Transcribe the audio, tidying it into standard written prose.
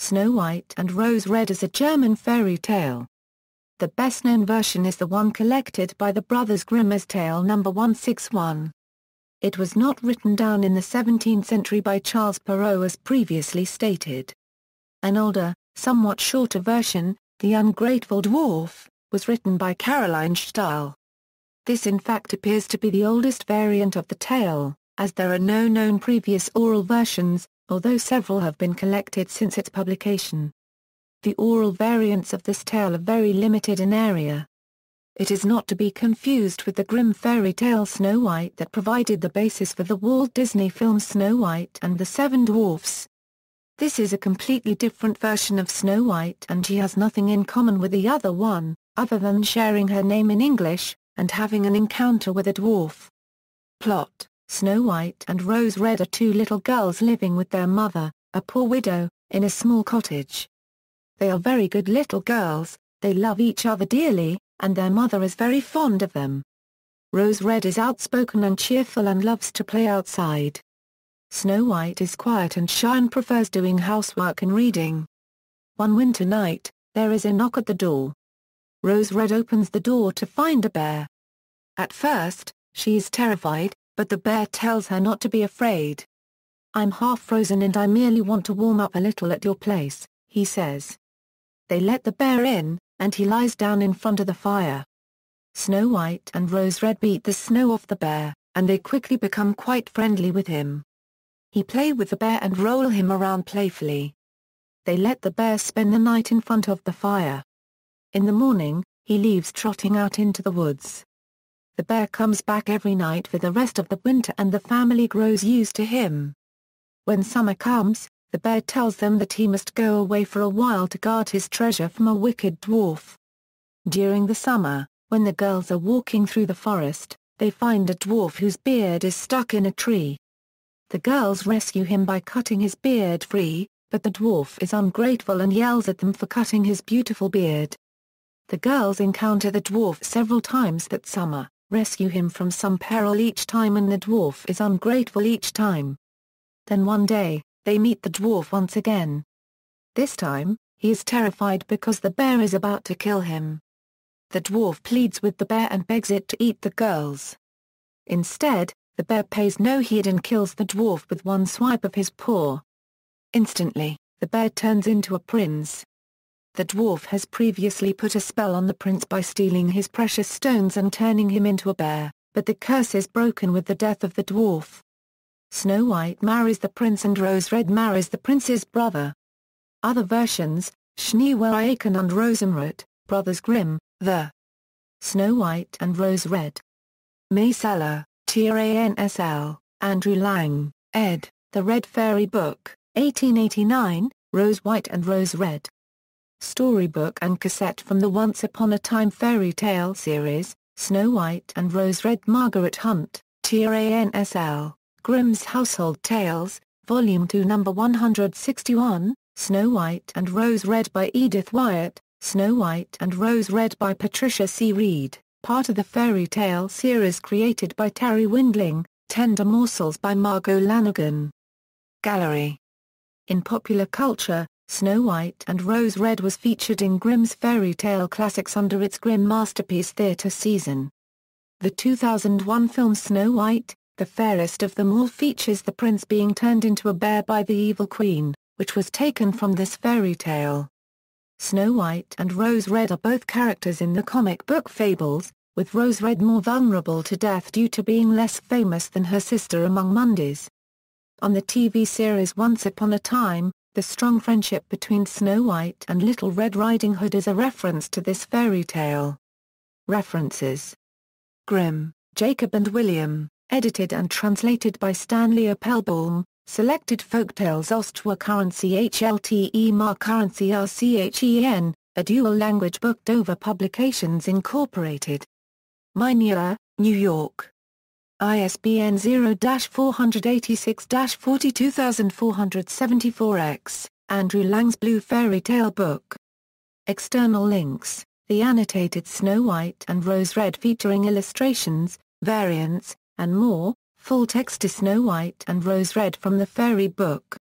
Snow White and Rose Red is a German fairy tale. The best-known version is the one collected by the Brothers Grimm as Tale No. 161. It was not written down in the 17th century by Charles Perrault as previously stated. An older, somewhat shorter version, The Ungrateful Dwarf, was written by Caroline Stahl. This in fact appears to be the oldest variant of the tale, as there are no known previous oral versions, although several have been collected since its publication. The oral variants of this tale are very limited in area. It is not to be confused with the Grimm fairy tale Snow White that provided the basis for the Walt Disney films Snow White and the Seven Dwarfs. This is a completely different version of Snow White and she has nothing in common with the other one, other than sharing her name in English, and having an encounter with a dwarf. Plot: Snow White and Rose Red are two little girls living with their mother, a poor widow, in a small cottage. They are very good little girls, they love each other dearly, and their mother is very fond of them. Rose Red is outspoken and cheerful and loves to play outside. Snow White is quiet and shy and prefers doing housework and reading. One winter night, there is a knock at the door. Rose Red opens the door to find a bear. At first, she is terrified, but the bear tells her not to be afraid. "I'm half frozen and I merely want to warm up a little at your place," he says. They let the bear in, and he lies down in front of the fire. Snow White and Rose Red beat the snow off the bear, and they quickly become quite friendly with him. He play with the bear and roll him around playfully. They let the bear spend the night in front of the fire. In the morning, he leaves trotting out into the woods. The bear comes back every night for the rest of the winter and the family grows used to him. When summer comes, the bear tells them that he must go away for a while to guard his treasure from a wicked dwarf. During the summer, when the girls are walking through the forest, they find a dwarf whose beard is stuck in a tree. The girls rescue him by cutting his beard free, but the dwarf is ungrateful and yells at them for cutting his beautiful beard. The girls encounter the dwarf several times that summer, rescue him from some peril each time, and the dwarf is ungrateful each time. Then one day, they meet the dwarf once again. This time, he is terrified because the bear is about to kill him. The dwarf pleads with the bear and begs it to eat the girls. Instead, the bear pays no heed and kills the dwarf with one swipe of his paw. Instantly, the bear turns into a prince. The dwarf has previously put a spell on the prince by stealing his precious stones and turning him into a bear, but the curse is broken with the death of the dwarf. Snow White marries the prince and Rose Red marries the prince's brother. Other versions: Schneeweichen und Rosenrot, Brothers Grimm, The Snow White and Rose Red. Maeseller, Transl, Andrew Lang, ed., The Red Fairy Book, 1889, Rose White and Rose Red. Storybook and cassette from the Once Upon a Time fairy tale series, Snow White and Rose Red. Margaret Hunt, Transl. Grimm's Household Tales, Volume 2 No. 161, Snow White and Rose Red by Edith Wyatt, Snow White and Rose Red by Patricia C. Reed, part of the fairy tale series created by Terry Windling, Tender Morsels by Margot Lanigan. Gallery. In popular culture, Snow White and Rose Red was featured in Grimm's fairy tale classics under its Grimm Masterpiece Theatre season. The 2001 film Snow White, The Fairest of Them All features the prince being turned into a bear by the evil queen, which was taken from this fairy tale. Snow White and Rose Red are both characters in the comic book Fables, with Rose Red more vulnerable to death due to being less famous than her sister among Mundies. On the TV series Once Upon a Time, the strong friendship between Snow White and Little Red Riding Hood is a reference to this fairy tale. References: Grimm, Jacob and William. Edited and translated by Stanley Appelbaum, Selected Folktales Ostwa Currency HLTE Mar Currency RCHEN, a dual-language book Dover Publications Incorporated. Minier, New York. ISBN 0-486-42474-X, Andrew Lang's Blue Fairy Tale Book. External links: The annotated Snow White and Rose Red featuring illustrations, variants, and more. Full text to Snow White and Rose Red from the Fairy Book.